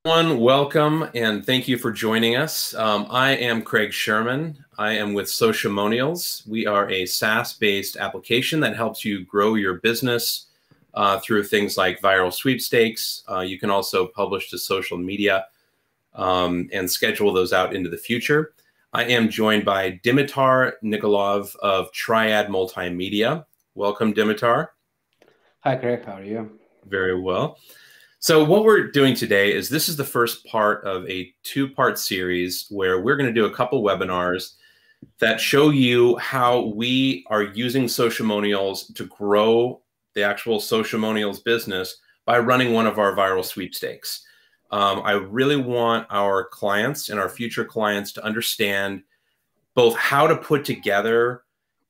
Everyone, welcome and thank you for joining us. I am Craig Sherman. I am with Sociamonials. We are a SaaS-based application that helps you grow your business through things like Viral Sweepstakes. You can also publish to social media and schedule those out into the future. I am joined by Dimitar Nikolov of Triad Multimedia. Welcome, Dimitar. Hi, Craig. How are you? Very well. So what we're doing today is this is the first part of a two-part series where we're going to do a couple webinars that show you how we are using Sociamonials to grow the actual Sociamonials business by running one of our viral sweepstakes. I really want our clients and our future clients to understand both how to put together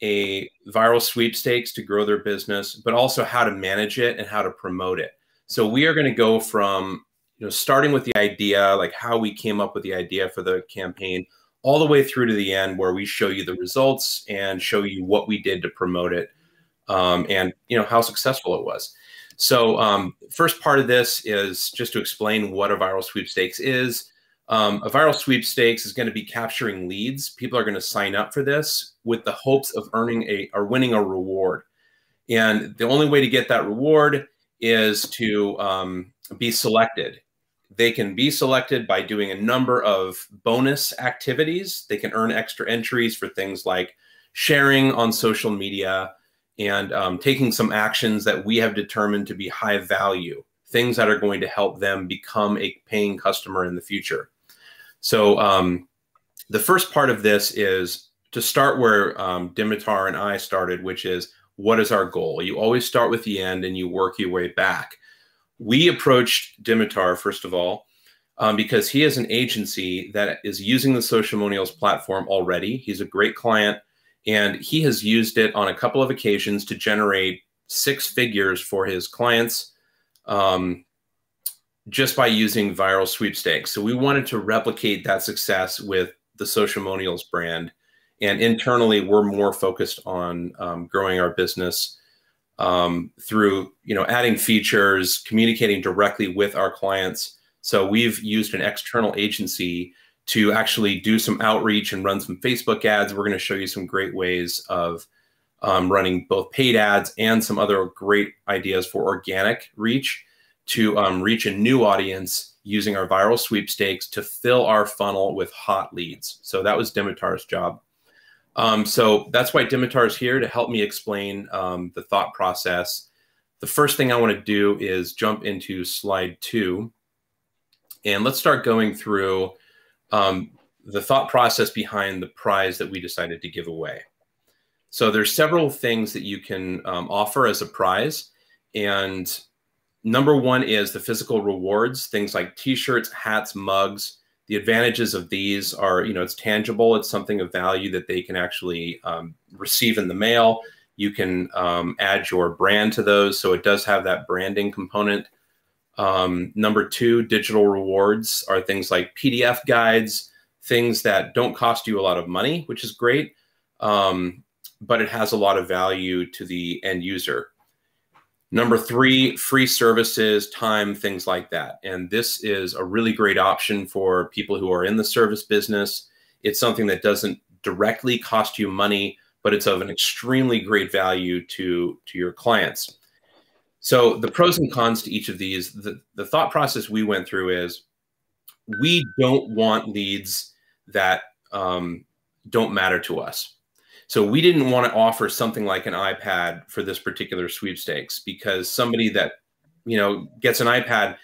a viral sweepstakes to grow their business, but also how to manage it and how to promote it. So we are going to go from, starting with the idea, like how we came up with the idea for the campaign, all the way through to the end where we show you the results and show you what we did to promote it, and how successful it was. So first part of this is just to explain what a viral sweepstakes is. A viral sweepstakes is going to be capturing leads. People are going to sign up for this with the hopes of earning or winning a reward. And the only way to get that reward is to be selected. They can be selected by doing a number of bonus activities. They can earn extra entries for things like sharing on social media and taking some actions that we have determined to be high value, things that are going to help them become a paying customer in the future. So the first part of this is to start where Dimitar and I started, which is, what is our goal? You always start with the end and you work your way back. We approached Dimitar, first of all, because he is an agency that is using the Sociamonials platform already. He's a great client, and he has used it on a couple of occasions to generate 6 figures for his clients just by using viral sweepstakes. So we wanted to replicate that success with the Sociamonials brand. And internally, we're more focused on growing our business through, adding features, communicating directly with our clients. So we've used an external agency to actually do some outreach and run some Facebook ads. We're going to show you some great ways of running both paid ads and some other great ideas for organic reach to reach a new audience using our viral sweepstakes to fill our funnel with hot leads. So that was Dimitar's job. So that's why Dimitar is here, to help me explain the thought process. The first thing I want to do is jump into slide 2. And let's start going through the thought process behind the prize that we decided to give away. So there's several things that you can offer as a prize. And number one is the physical rewards, things like t-shirts, hats, mugs. The advantages of these are, it's tangible. It's something of value that they can actually receive in the mail. You can add your brand to those, so it does have that branding component. Number 2, digital rewards are things like PDF guides, things that don't cost you a lot of money, which is great, but it has a lot of value to the end user. Number 3, free services, time, things like that. And this is a really great option for people who are in the service business. It's something that doesn't directly cost you money, but it's of an extremely great value to your clients. So the pros and cons to each of these, the thought process we went through is, we don't want leads that don't matter to us. So we didn't want to offer something like an iPad for this particular sweepstakes, because somebody that, gets an iPad,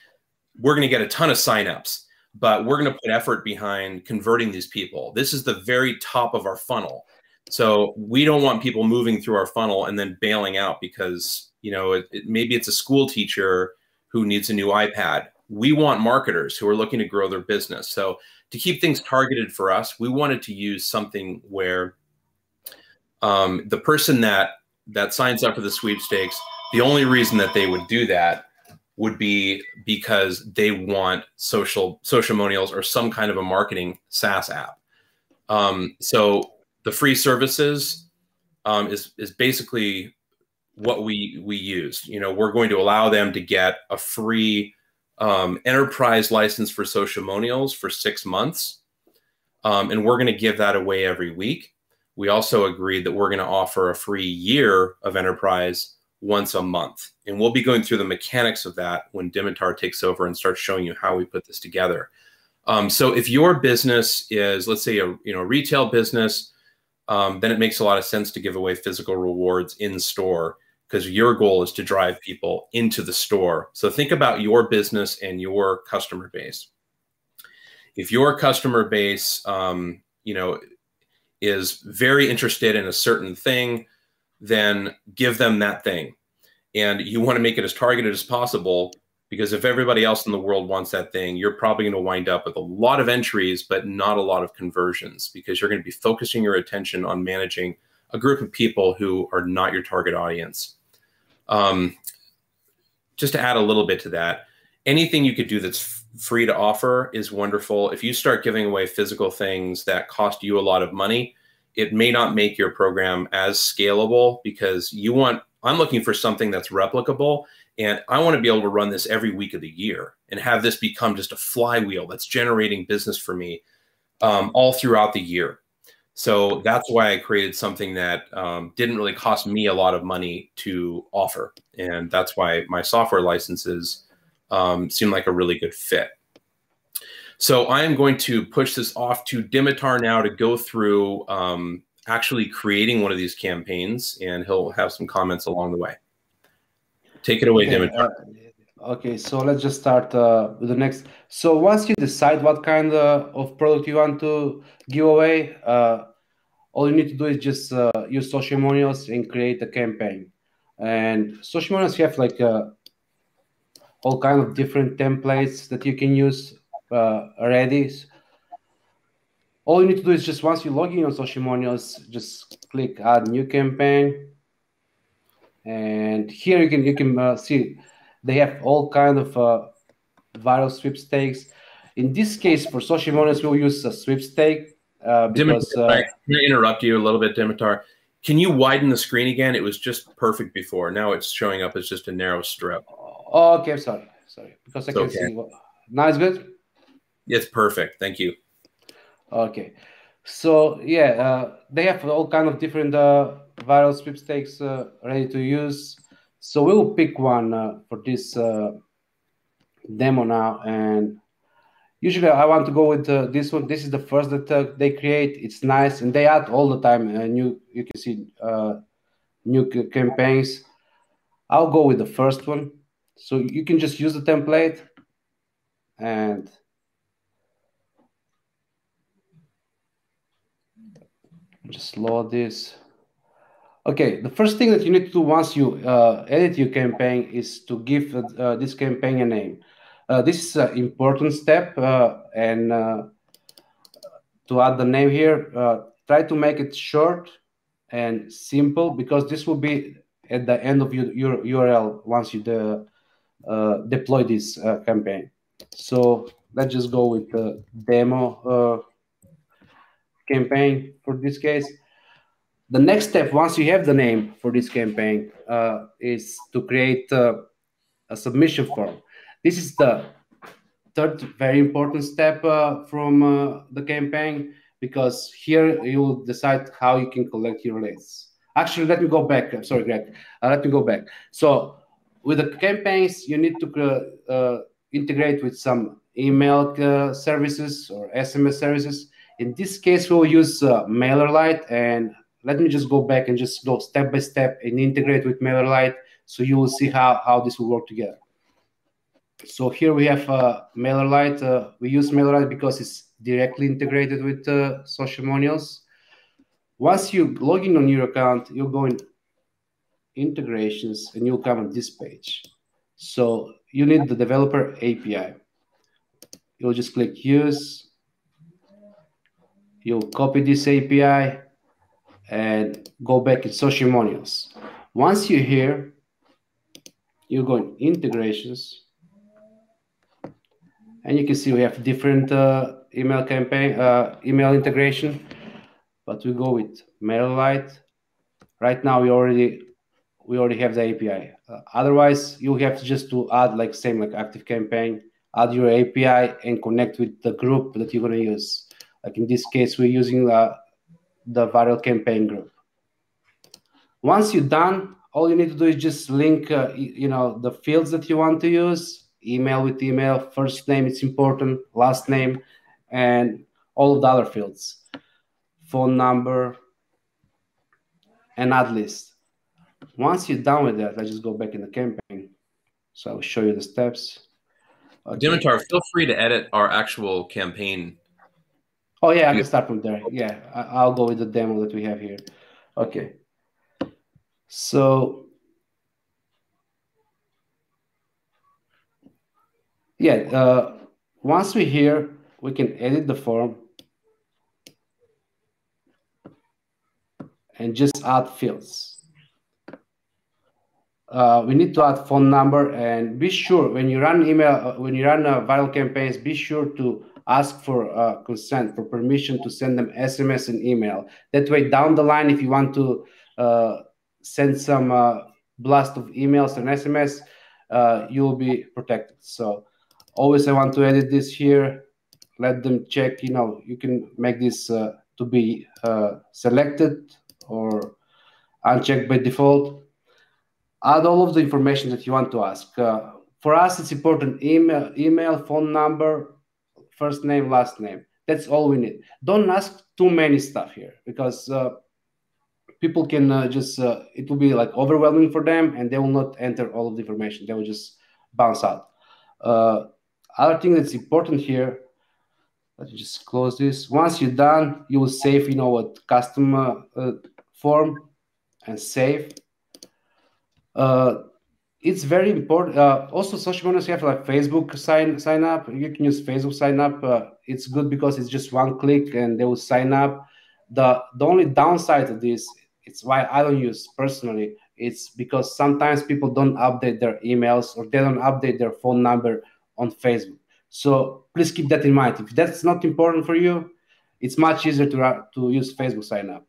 we're going to get a ton of signups, but we're going to put effort behind converting these people. This is the very top of our funnel. So we don't want people moving through our funnel and then bailing out because, maybe it's a school teacher who needs a new iPad. We want marketers who are looking to grow their business. So to keep things targeted for us, we wanted to use something where the person that signs up for the sweepstakes, the only reason that they would do that would be because they want Sociamonials or some kind of a marketing SaaS app. So the free services is basically what we use. We're going to allow them to get a free enterprise license for Sociamonials for 6 months. And we're going to give that away every week. We also agreed that we're going to offer a free year of enterprise once a month. And we'll be going through the mechanics of that when Dimitar takes over and starts showing you how we put this together. So if your business is, let's say, a retail business, then it makes a lot of sense to give away physical rewards in store, because your goal is to drive people into the store. So think about your business and your customer base. If your customer base, is very interested in a certain thing, then give them that thing. And you want to make it as targeted as possible, because if everybody else in the world wants that thing, you're probably going to wind up with a lot of entries, but not a lot of conversions, because you're going to be focusing your attention on managing a group of people who are not your target audience. Just to add a little bit to that, anything you could do that's free to offer is wonderful. If you start giving away physical things that cost you a lot of money, it may not make your program as scalable, because I'm looking for something that's replicable, and I want to be able to run this every week of the year and have this become just a flywheel that's generating business for me all throughout the year. So that's why I created something that didn't really cost me a lot of money to offer. And that's why my software licenses seem like a really good fit. So I am going to push this off to Dimitar now to go through actually creating one of these campaigns, and he'll have some comments along the way. Take it away, Dimitar. Okay, so let's just start with the next. So once you decide what kind of product you want to give away, all you need to do is just use Sociamonials and create a campaign. And Sociamonials have like all kind of different templates that you can use already. All you need to do is just, once you log in on Sociamonials, just click Add New Campaign. And here you can see they have all kind of viral sweepstakes. In this case, for Sociamonials, we'll use a sweepstake because... Dimitar, can I interrupt you a little bit, Dimitar? Can you widen the screen again? It was just perfect before. Now it's showing up as just a narrow strip. Oh, okay, sorry. Because I can see... Now it's good? It's perfect. Thank you. Okay. So, yeah, they have all kind of different viral sweepstakes ready to use. So we'll pick one for this demo now. And usually I want to go with this one. This is the first that they create. It's nice, and they add all the time you can see new campaigns. I'll go with the first one. So you can just use the template and just load this. Okay, the first thing that you need to do once you edit your campaign is to give this campaign a name. This is an important step, and to add the name here, try to make it short and simple, because this will be at the end of your URL once you deploy this campaign. So let's just go with the demo campaign for this case. The next step, once you have the name for this campaign, is to create a submission form. This is the third very important step from the campaign, because here you will decide how you can collect your leads. Actually, let me go back. I'm sorry, Greg. Let me go back. So with the campaigns, you need to integrate with some email services or SMS services. In this case, we'll use MailerLite, and let me just go back and just go step by step and integrate with MailerLite, so you will see how this will work together. So here we have MailerLite. We use MailerLite because it's directly integrated with Sociamonials. Once you log in on your account, you'll go in integrations and you'll come on this page. So you need the developer API. You'll just click use. You'll copy this API and go back in Sociamonials. Once you're here, you go in integrations, and you can see we have different email integration, but we go with MailerLite. Right now, we already have the API. Otherwise, you have just to add like ActiveCampaign. add your API, and connect with the group that you're going to use. Like in this case, we're using the Viral Campaign group. Once you're done, all you need to do is just link, the fields that you want to use. Email with email, first name, it's important, last name, and all of the other fields. Phone number, and add list. Once you're done with that, let's just go back in the campaign. So I'll show you the steps. Okay. Dimitar, feel free to edit our actual campaign. Oh yeah, I can start from there. Yeah, I'll go with the demo that we have here. Okay. So yeah, once we're here, we can edit the form and just add fields. We need to add phone number, and be sure when you run email, when you run viral campaigns, be sure to ask for consent, for permission to send them SMS and email. That way, down the line, if you want to send some blast of emails and SMS, you will be protected. So always I want to edit this here. Let them check, you can make this to be selected or unchecked by default. Add all of the information that you want to ask. For us, it's important: email, phone number, first name, last name. That's all we need. Don't ask too many stuff here, because people can it will be like overwhelming for them, and they will not enter all of the information. They will just bounce out. Other thing that's important here, let's just close this. Once you're done, you will save, custom form and save. It's very important. Also, Sociamonials have like Facebook sign up. You can use Facebook sign up. It's good because it's just one click and they will sign up. The only downside of this, it's why I don't use personally. It's because sometimes people don't update their emails, or they don't update their phone number on Facebook. So please keep that in mind. If that's not important for you, it's much easier to use Facebook sign up.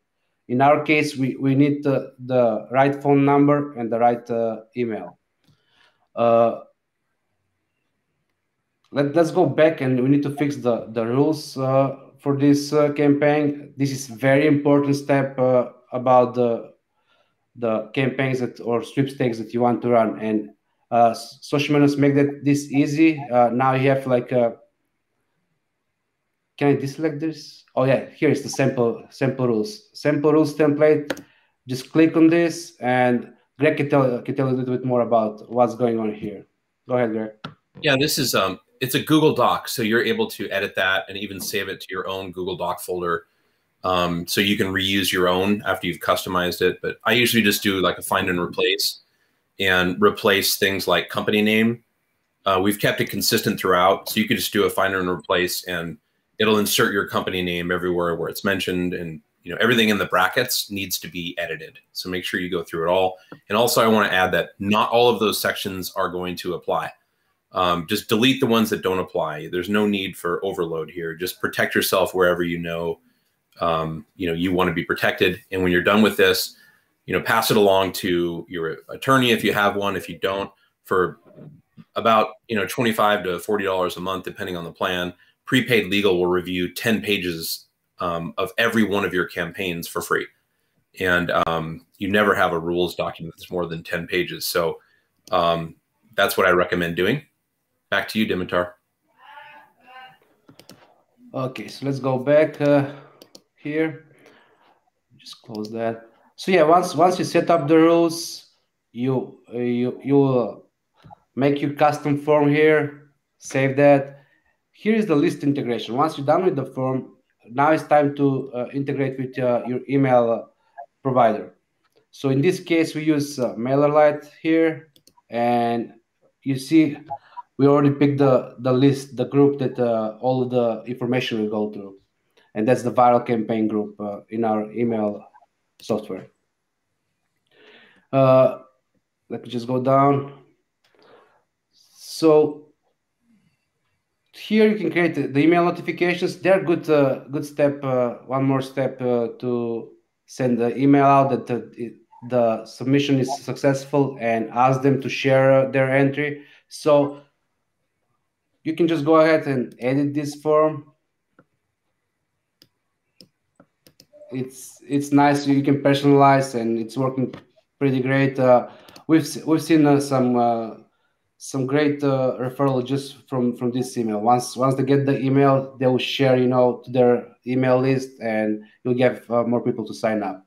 In our case, we need the right phone number and the right email. Let's go back, and we need to fix the rules for this campaign. This is very important step about the campaigns or sweepstakes that you want to run. And Sociamonials make this easy. Now you have like can I deselect this? Oh yeah, here is the sample rules. Sample rules template. Just click on this, and Greg can tell a little bit more about what's going on here. Go ahead, Greg. Yeah, this is it's a Google Doc, so you're able to edit that and even save it to your own Google Doc folder. So you can reuse your own after you've customized it. But I usually just do like a find and replace things like company name. We've kept it consistent throughout, so you could just do a find and replace, and it'll insert your company name everywhere where it's mentioned, and everything in the brackets needs to be edited. So make sure you go through it all. And also I want to add that not all of those sections are going to apply. Just delete the ones that don't apply. There's no need for overload here. Just protect yourself wherever you want to be protected. And when you're done with this, pass it along to your attorney if you have one. If you don't, for about $25 to $40 a month, depending on the plan, prepaid legal will review 10 pages of every one of your campaigns for free. And you never have a rules document that's more than 10 pages. So that's what I recommend doing. Back to you, Dimitar. Okay, so let's go back here. Just close that. So yeah, once you set up the rules, you make your custom form here, save that. Here is the list integration. Once you're done with the form, now it's time to integrate with your email provider. So in this case, we use MailerLite here, and you see we already picked the list, the group that all of the information will go through. And that's the Viral Campaign group in our email software. Let me just go down. So here you can create the email notifications. They're good step, one more step to send the email out that the submission is successful, and ask them to share their entry. So you can just go ahead and edit this form. It's nice. You can personalize, and it's working pretty great. We've seen some great referral just from this email. Once they get the email, they will share, to their email list, and you'll get more people to sign up.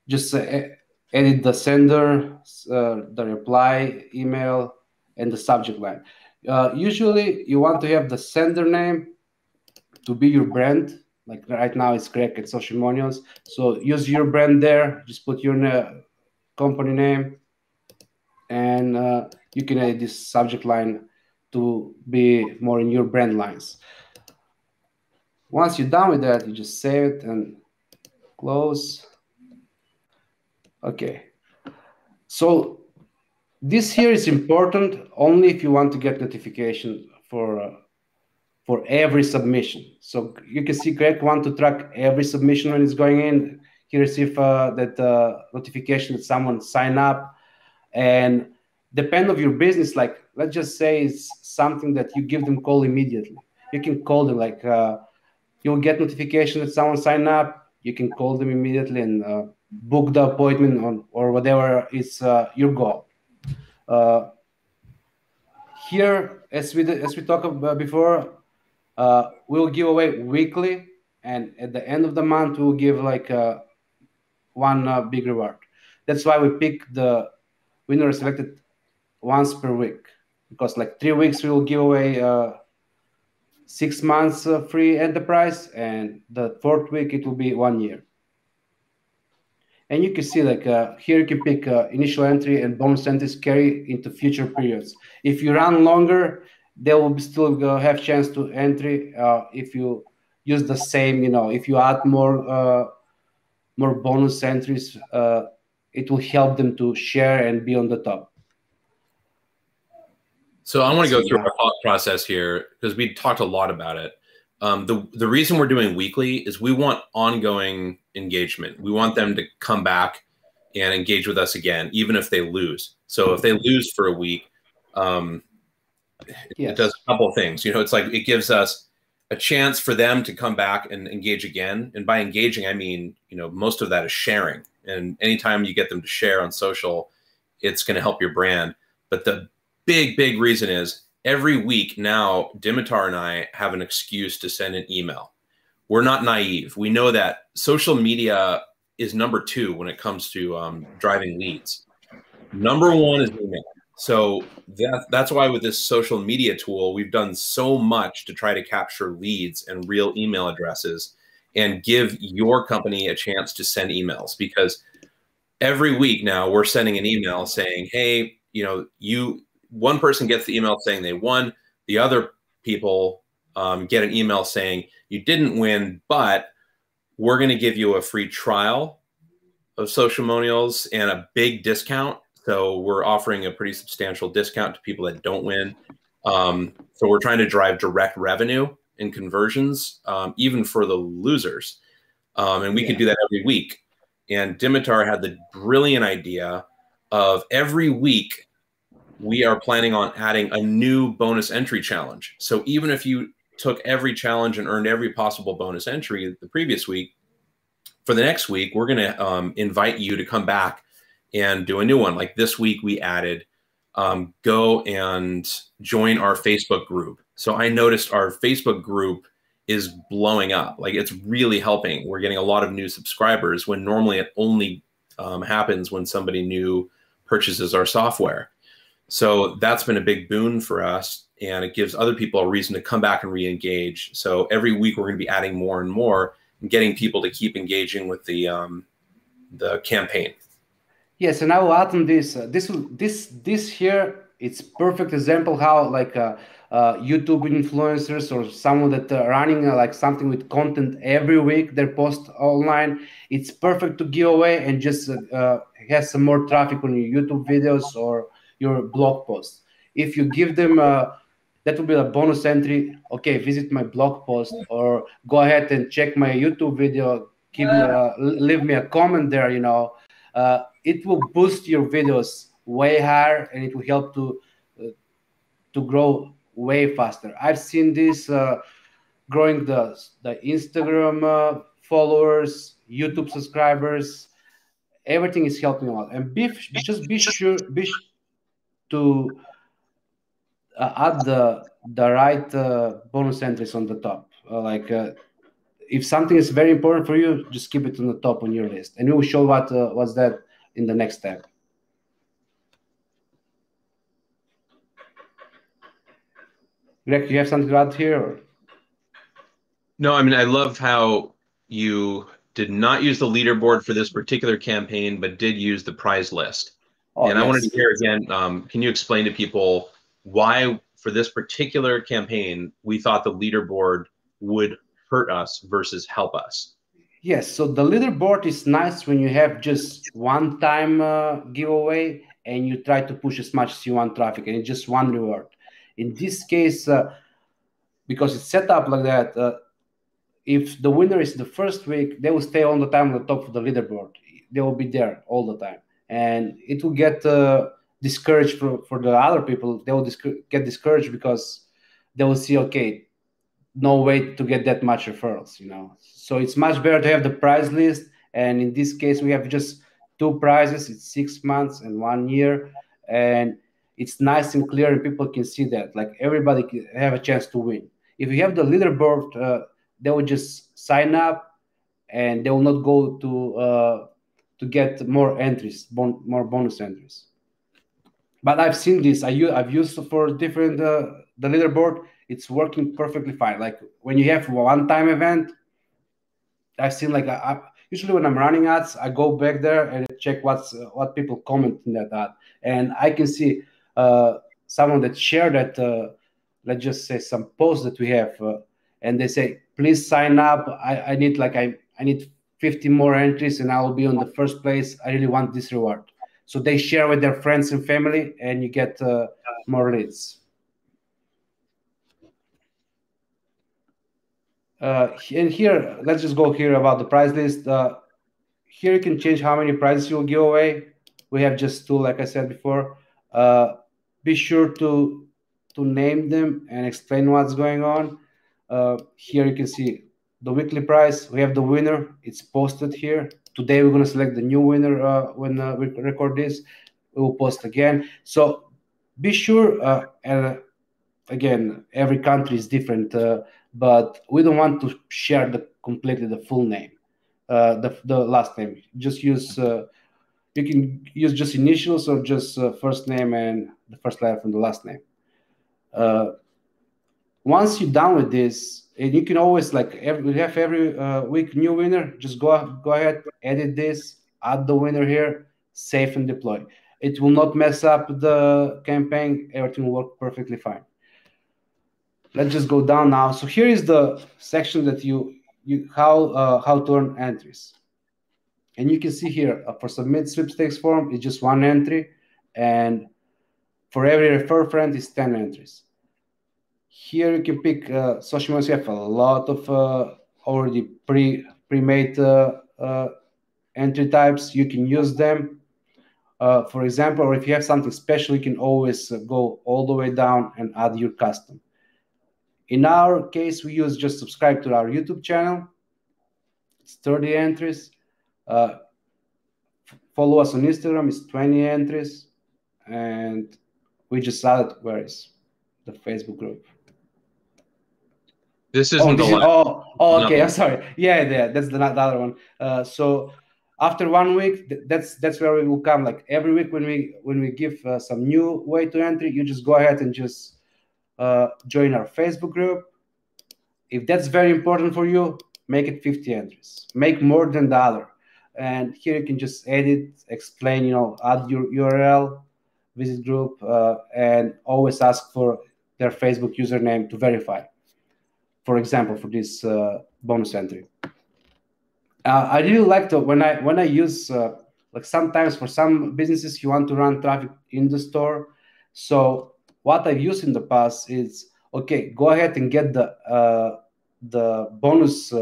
Just edit the sender, the reply email, and the subject line. Usually, you want to have the sender name to be your brand. Like right now, it's Greg at Sociamonials. So use your brand there. Just put your company name, and you can edit this subject line to be more in your brand lines. Once you're done with that, you just save it and close. Okay. So this here is important only if you want to get notification for every submission. So you can see Greg want to track every submission when it's going in. He receive that notification that someone signed up, and depend of your business. Like let's just say it's something that you give them call immediately. You can call them like you'll get notification that someone signed up. You can call them immediately and book the appointment on or whatever is your goal. Here, as we talked about before, we'll give away weekly, and at the end of the month, we'll give like one big reward. That's why we pick the winner selected once per week, because like 3 weeks we will give away 6 months free enterprise, and the 4th week it will be 1 year. And you can see like here you can pick initial entry and bonus entries carry into future periods. If you run longer, they will still have chance to entry. If you use the same, if you add more bonus entries, it will help them to share and be on the top. So I want to go through our thought process here because we talked a lot about it. The reason we're doing weekly is we want ongoing engagement. We want them to come back and engage with us again, even if they lose. So if they lose for a week, it does a couple of things. It's like it gives us a chance for them to come back and engage again. And by engaging, I mean, most of that is sharing. And anytime you get them to share on social, it's going to help your brand. But the big reason is every week now, Dimitar and I have an excuse to send an email. We're not naive. We know that social media is number 2 when it comes to driving leads. Number 1 is email. So that's why with this social media tool, we've done so much to try to capture leads and real email addresses and give your company a chance to send emails, because every week now we're sending an email saying, hey, one person gets the email saying they won. The other people get an email saying you didn't win, but we're going to give you a free trial of Sociamonials and a big discount. So we're offering a pretty substantial discount to people that don't win. So we're trying to drive direct revenue and conversions, even for the losers. And we can do that every week. And Dimitar had the brilliant idea of every week we are planning on adding a new bonus entry challenge. So even if you took every challenge and earned every possible bonus entry the previous week, for the next week, we're going to invite you to come back and do a new one. Like this week, we added go and join our Facebook group. So I noticed our Facebook group is blowing up. Like it's really helping. We're getting a lot of new subscribers when normally it only happens when somebody new purchases our software. So that's been a big boon for us, and it gives other people a reason to come back and re-engage. So every week we're going to be adding more and more and getting people to keep engaging with the campaign. Yes, and I will add on this. This here, it's perfect example how like YouTube influencers or someone that running like something with content every week, they post online. It's perfect to give away and just have some more traffic on your YouTube videos or your blog post. If you give them that will be a bonus entry. Okay, visit my blog post or go ahead and check my YouTube video. Leave me a comment there. It will boost your videos way higher, and it will help to grow way faster. I've seen this growing the Instagram followers, YouTube subscribers. Everything is helping a lot. And just be sure to add the right bonus entries on the top. If something is very important for you, just keep it on the top on your list, and we will show what's that in the next step. Greg, you have something to add here? Or? No, I mean, I love how you did not use the leaderboard for this particular campaign, but did use the prize list. Oh, and yes. I wanted to hear again, can you explain to people why, for this particular campaign, we thought the leaderboard would hurt us versus help us? Yes, so the leaderboard is nice when you have just one-time giveaway and you try to push as much as you want traffic, and it's just one reward. In this case, because it's set up like that, if the winner is the first week, they will stay all the time on the top of the leaderboard. They will be there all the time, and it will get discouraged for the other people. They will get discouraged because they will see, okay, no way to get that much referrals, So it's much better to have the prize list. And in this case, we have just 2 prizes. It's 6 months and 1 year, and it's nice and clear, and people can see that. Like, everybody can have a chance to win. If you have the leaderboard, they will just sign up, and they will not go to get more entries, more bonus entries. But I've seen this. I've used it for different the leaderboard. It's working perfectly fine. Like, when you have one-time event, I've seen, like, usually when I'm running ads, I go back there and check what people comment in that ad, and I can see someone that shared that, let's just say, some posts that we have, and they say, please sign up. I need I need 50 more entries and I will be on the first place. I really want this reward. So they share with their friends and family, and you get more leads. And here, let's just go here about the prize list. Here you can change how many prizes you will give away. We have just 2, like I said before. Be sure to name them and explain what's going on. Here you can see the weekly prize. We have the winner. It's posted here. Today we're going to select the new winner when we record this. We will post again. So be sure, and again, every country is different, but we don't want to share completely the full name, the last name. Just use you can use just initials or just first name and the first letter from the last name. Once you're done with this, and you can always, like, we have every week new winner. Just go ahead, edit this, add the winner here, save and deploy. It will not mess up the campaign. Everything will work perfectly fine. Let's just go down now. So here is the section that how to earn entries. And you can see here, for submit sweepstakes form, it's just 1 entry, and for every refer friend is 10 entries. Here you can pick Sociamonials. You have a lot of already pre-made entry types. You can use them. For example, or if you have something special, you can always go all the way down and add your custom. In our case, we use just subscribe to our YouTube channel. It's 30 entries. Follow us on Instagram. It's 20 entries. And we just added, where is the Facebook group? This isn't the last. Oh, okay. I'm sorry. Yeah, that's the other one. So after 1 week, that's where we will come. Like, every week when we give some new way to entry, you just go ahead and just join our Facebook group. If that's very important for you, make it 50 entries. Make more than the other. And here you can just edit, explain, add your URL, visit group, and always ask for their Facebook username to verify. For example, for this bonus entry. I really like when I use, like, sometimes for some businesses you want to run traffic in the store. So what I've used in the past is, okay, go ahead and get the bonus.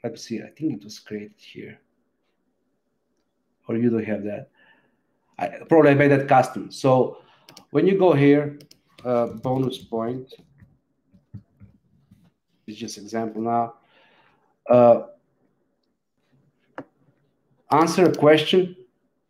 Let's see. I think it was created here, or you don't have that. Probably I made that custom. So When you go here, bonus point, it's just example now. Answer a question,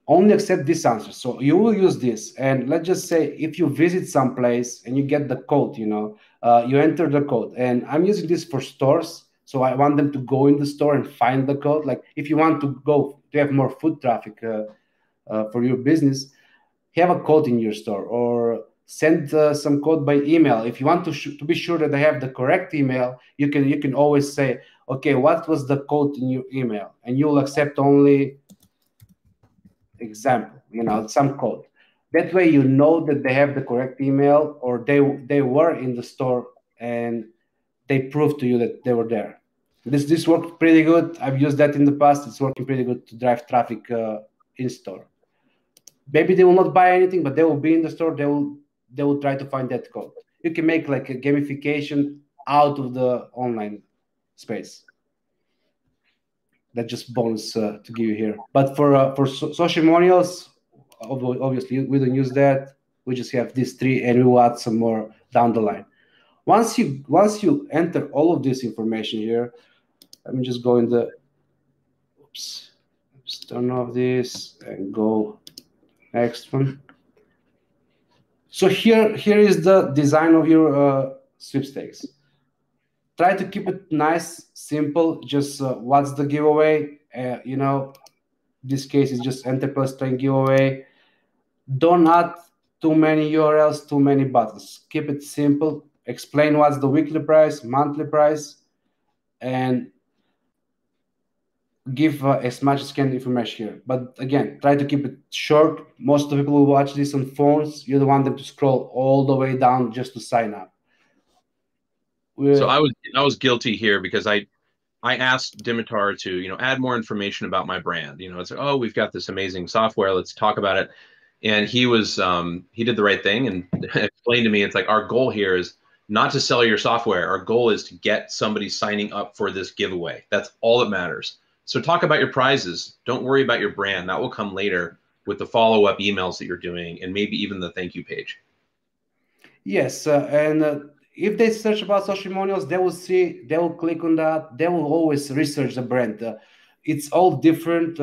only accept this answer. So you will use this, and let's just say if you visit some place and you get the code, you enter the code, and I'm using this for stores. So I want them to go in the store and find the code. Like if you want to go to have more foot traffic for your business, have a code in your store, or send some code by email. If you want to be sure that they have the correct email, you can always say, okay, what was the code in your email, and you will accept only example, some code. That way you know that they have the correct email, or they were in the store and they proved to you that they were there. This worked pretty good. I've used that in the past. It's working pretty good to drive traffic in store. Maybe they will not buy anything, but they will be in the store. They will try to find that code. You can make like a gamification out of the online space. That's just bonus to give you here. But for Sociamonials, obviously we don't use that. We just have these three, and we will add some more down the line. Once you enter all of this information here, let me just go in the. Oops. Let's turn off this and go next one. So here is the design of your sweepstakes. Try to keep it nice, simple. Just what's the giveaway? This case is just enter plus train giveaway. Don't add too many URLs, too many buttons. Keep it simple. Explain what's the weekly price, monthly price, and give as much as can information here. But again, try to keep it short. Most of the people who watch this on phones, you don't want them to scroll all the way down just to sign up. So I was guilty here because I asked Dimitar to add more information about my brand. It's like, oh, we've got this amazing software, let's talk about it. And he did the right thing and explained to me, it's like, our goal here is not to sell your software. Our goal is to get somebody signing up for this giveaway. That's all that matters. So talk about your prizes. Don't worry about your brand. That will come later with the follow-up emails that you're doing, and maybe even the thank you page. Yes, and if they search about Sociamonials, they will click on that. They will always research the brand. It's all different,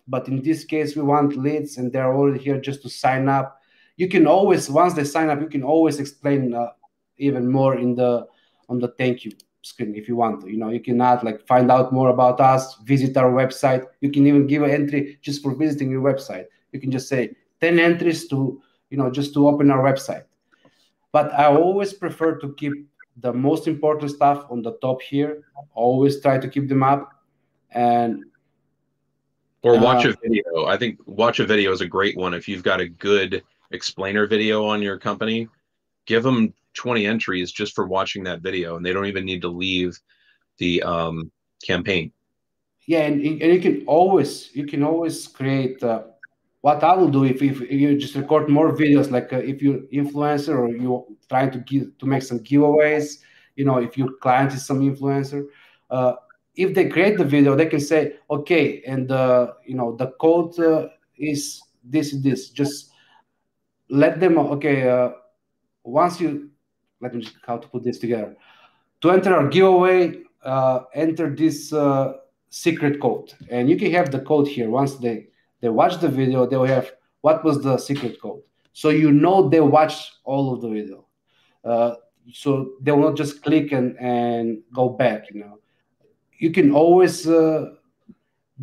but in this case, we want leads, and they're already here just to sign up. You can always, once they sign up, you can always explain even more on the thank you screen if you want to. You can add like find out more about us, visit our website. You can even give an entry just for visiting your website. You can just say 10 entries to just to open our website. But I always prefer to keep the most important stuff on the top here. Always try to keep them up. Or watch a video. I think watch a video is a great one. If you've got a good explainer video on your company, give them 20 entries just for watching that video, and they don't even need to leave the campaign. Yeah, and you can always create. What I will do if you just record more videos, like if you're influencer or you're trying to make some giveaways, if your client is some influencer, if they create the video, they can say, okay, and the code is this and this. Just let them, okay, once you, let me just how to put this together. To enter our giveaway, enter this secret code, and you can have the code here. Once they watch the video, they will have what was the secret code. So they watched all of the video. So they will not just click and go back. You can always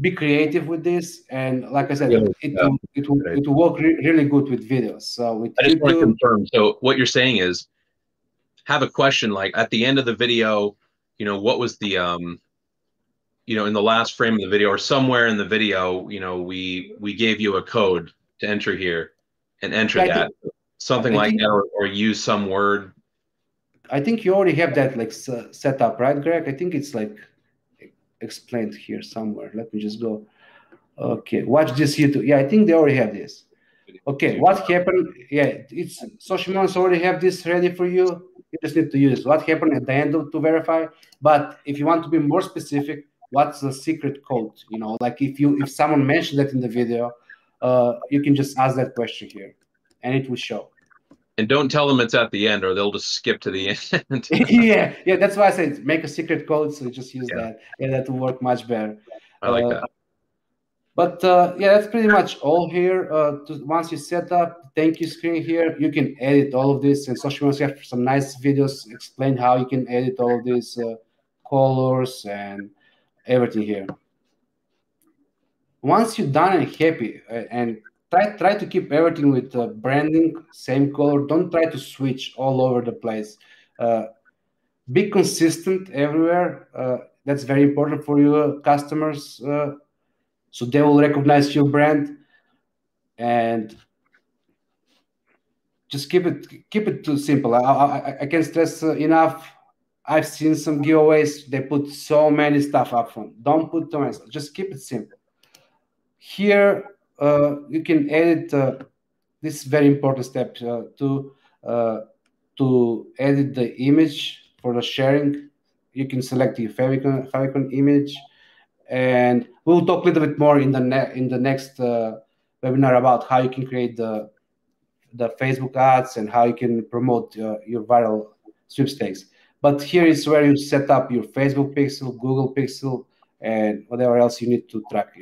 be creative with this, and like I said, it will work really good with videos. So with I just want to confirm. So what you're saying is, have a question like at the end of the video, what was the in the last frame of the video or somewhere in the video, we gave you a code to enter here and enter that. Something like that, or use some word. I think you already have that like set up, right, Greg? I think it's like explained here somewhere. Let me just go. Okay, watch this YouTube. Yeah, I think they already have this. Okay, what happened? Yeah, it's Sociamonials already have this ready for you. You just need to use what happened at the end to verify. But if you want to be more specific, what's the secret code? Like if someone mentioned that in the video, you can just ask that question here, and it will show. And don't tell them it's at the end, or they'll just skip to the end. Yeah, that's why I said make a secret code. So just use that. Yeah, that will work much better. I like that. But yeah, that's pretty much all here. Once you set up the thank you screen here, you can edit all of this. And Sociamonials have some nice videos explain how you can edit all of these colors and everything here. Once you're done and happy, and try to keep everything with branding, same color. Don't try to switch all over the place. Be consistent everywhere. That's very important for your customers. So they will recognize your brand, and just keep it too simple. I can't stress enough. I've seen some giveaways. They put so many stuff up front. Don't put too much. Just keep it simple. Here you can edit. This is very important step to edit the image for the sharing. You can select the favicon image. And we'll talk a little bit more in the next webinar about how you can create the Facebook ads and how you can promote your viral sweepstakes. But here is where you set up your Facebook pixel, Google pixel, and whatever else you need to track.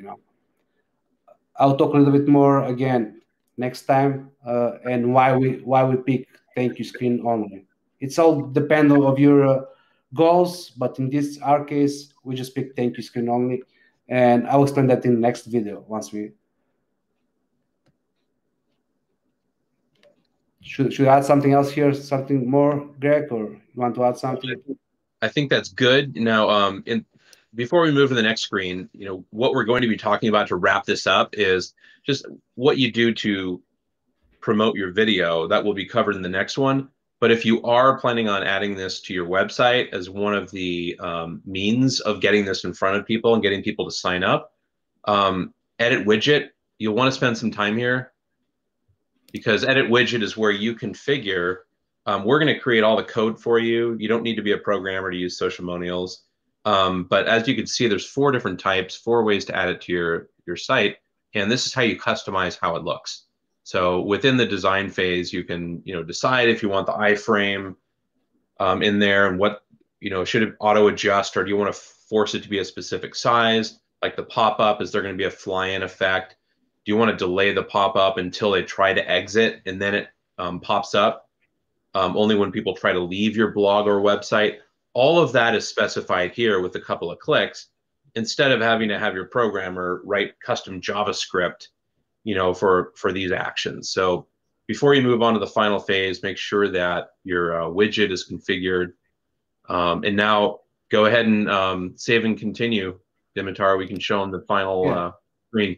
I'll talk a little bit more again next time, and why we pick thank you screen only. It's all dependent of your goals, but in this our case, we just pick thank you screen only, and I will explain that in the next video. Once we should I add something else here, something more, Greg, or you want to add something? I think that's good. Now, before we move to the next screen, what we're going to be talking about to wrap this up is just what you do to promote your video. That will be covered in the next one. But if you are planning on adding this to your website as one of the means of getting this in front of people and getting people to sign up, edit widget, you'll want to spend some time here, because edit widget is where you configure. We're going to create all the code for you. You don't need to be a programmer to use Sociamonials. But as you can see, there's 4 different types, 4 ways to add it to your site. And this is how you customize how it looks. So within the design phase, you can decide if you want the iframe in there, and what should it auto adjust, or do you want to force it to be a specific size? Like the pop-up, is there going to be a fly-in effect? Do you want to delay the pop-up until they try to exit and then it pops up only when people try to leave your blog or website? All of that is specified here with a couple of clicks, instead of having to have your programmer write custom JavaScript for these actions. So before you move on to the final phase, make sure that your widget is configured. And now go ahead and save and continue, Dimitar. We can show them the final screen.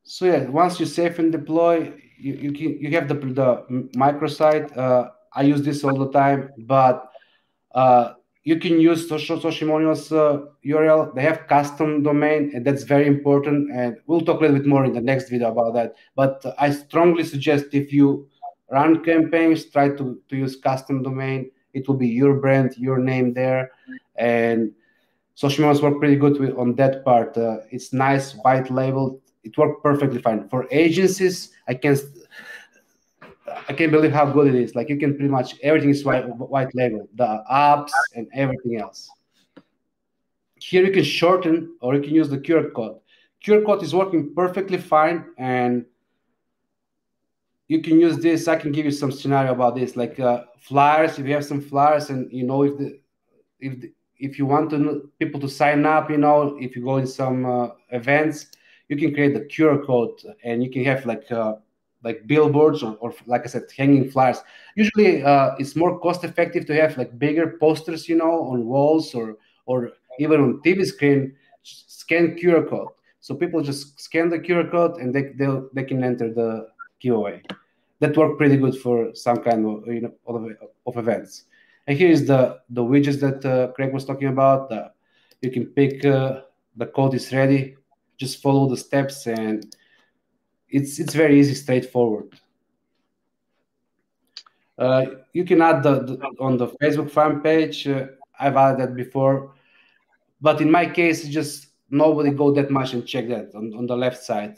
So yeah, once you save and deploy, you have the microsite. I use this all the time, but you can use Sociamonials URL. They have custom domain, and that's very important. And we'll talk a little bit more in the next video about that. But I strongly suggest, if you run campaigns, try to use custom domain. It will be your brand, your name there. And Sociamonials work pretty good on that part. It's nice, white label. It worked perfectly fine. For agencies, I can't believe how good it is. Like, you can pretty much, everything is white label, the apps and everything else. Here you can shorten, or you can use the QR code. QR code is working perfectly fine, and you can use this. I can give you some scenario about this, like flyers. If you have some flyers, and if you want people to sign up, if you go in some events, you can create the QR code, and you can have like billboards or like I said, hanging flyers. Usually it's more cost effective to have like bigger posters, on walls or even on TV screen. Scan QR code. So people just scan the QR code, and they can enter the giveaway. That worked pretty good for some kind of events. And here is the widgets that Craig was talking about. You can pick the code is ready. Just follow the steps, and it's very easy, straightforward. You can add on the Facebook fan page. I've added that before, but in my case, just nobody go that much and check that on the left side.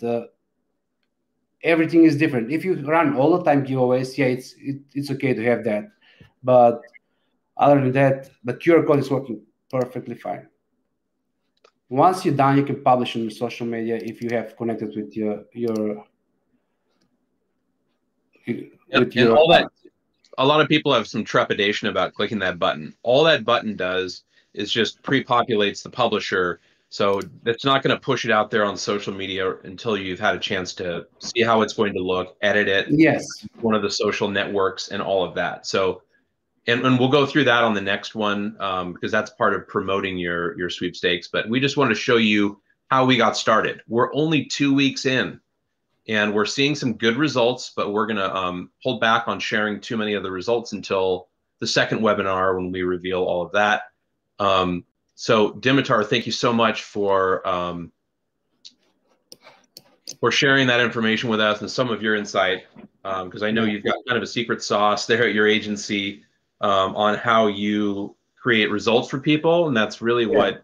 everything is different. If you run all the time giveaways, yeah, it's okay to have that. But other than that, the QR code is working perfectly fine. Once you're done, you can publish on your social media if you have connected with your and all that. A lot of people have some trepidation about clicking that button. All that button does is just pre-populates the publisher. So it's not going to push it out there on social media until you've had a chance to see how it's going to look, edit it, yes, one of the social networks and all of that. So, and we'll go through that on the next one because that's part of promoting your sweepstakes. But we just want to show you how we got started. We're only 2 weeks in, and we're seeing some good results, but we're going to hold back on sharing too many of the results until the second webinar when we reveal all of that. So Dimitar, thank you so much for sharing that information with us and some of your insight, because I know you've got kind of a secret sauce there at your agency on how you create results for people, and that's really what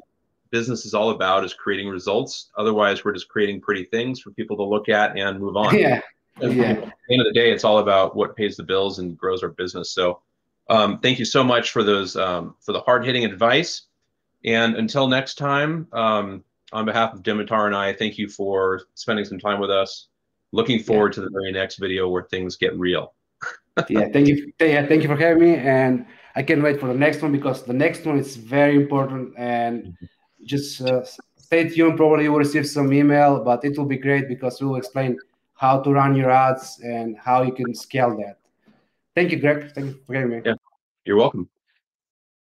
business is all about, is creating results. Otherwise, we're just creating pretty things for people to look at and move on. Yeah. At the end of the day, it's all about what pays the bills and grows our business. So thank you so much for those for the hard-hitting advice. And until next time, on behalf of Dimitar and I, thank you for spending some time with us. Looking forward to the very next video where things get real. Thank you. Thank you for having me, and I can't wait for the next one, because the next one is very important. And just stay tuned. Probably you will receive some email, but it will be great because we will explain how to run your ads and how you can scale that. Thank you, Greg. Thank you for having me. Yeah, you're welcome.